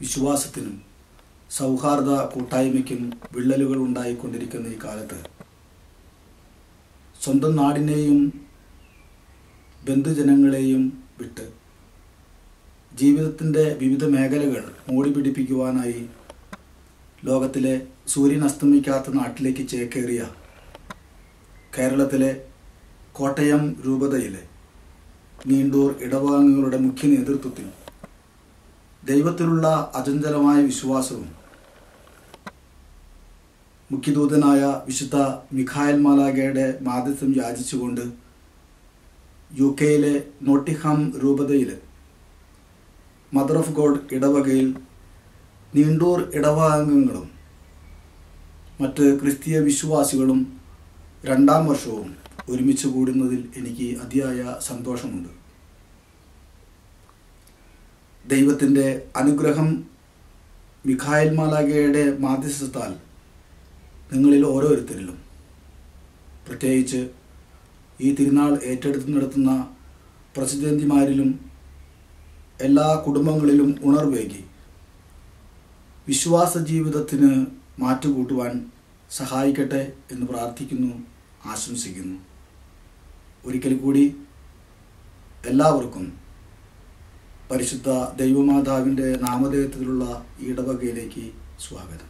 വിശ്വാസത്തിനും സൗഹാർദ്ദ കൂട്ടായ്മയ്ക്കും വിള്ളലുകൾ ഉണ്ടായിക്കൊണ്ടിരിക്കുന്ന ഈ കാലത്ത് സ്വന്തം നാടിനെയും ബന്ധുജനങ്ങളെയും വിട്ട് ജീവിതത്തിൻ്റെ വിവിധ മേഖലകൾ മോടി പിടിപ്പിക്കുവാനായി ലോകത്തിലെ സൂര്യൻ അസ്തമിക്കാത്ത നാട്ടിലേക്ക് ചേക്കേറിയ കേരളത്തിലെ കോട്ടയം രൂപതയിലെ നീണ്ടൂർ ഇടവകങ്ങളുടെ മുഖ്യ നേതൃത്വത്തിൽ ദൈവത്തിലുള്ള അചഞ്ചലമായ വിശ്വാസവും മുഖ്യദൂതനായ വിശുദ്ധ മിഖായൽ മാലാഖയുടെ മാധ്യസ്ഥം യാചിച്ചുകൊണ്ട് UK-യിലെ നോട്ടിഹാം രൂപതയിലെ മദർ ഓഫ് ഗോഡ് ഇടവകയിൽ നീണ്ടൂർ ഇടവകാംഗങ്ങളും മറ്റ് ക്രിസ്തീയ വിശ്വാസികളും 2ാം വർഷവും ഒരുമിച്ച് കൂടുന്നതിൽ എനിക്ക് അതിയായ സന്തോഷമുണ്ട്. ദൈവത്തിൻ്റെ അനുഗ്രഹം മിഖായൽ മാലാഖയുടെ മാധ്യസ്ഥത്താൽ നിങ്ങളിൽ ഓരോരുത്തരിലും, പ്രത്യേകിച്ച് ഈ തിരുനാൾ ഏറ്റെടുത്ത് നടത്തുന്ന പ്രസിദ്ധന്തിമാരിലും എല്ലാ കുടുംബങ്ങളിലും ഉണർവേകി വിശ്വാസ ജീവിതത്തിന് മാറ്റുകൂട്ടുവാൻ സഹായിക്കട്ടെ എന്ന് പ്രാർത്ഥിക്കുന്നു, ആശംസിക്കുന്നു. ഒരിക്കൽ കൂടി എല്ലാവർക്കും പരിശുദ്ധ ദൈവമാതാവിൻ്റെ നാമധേയത്തിലുള്ള ഇടവകയിലേക്ക് സ്വാഗതം.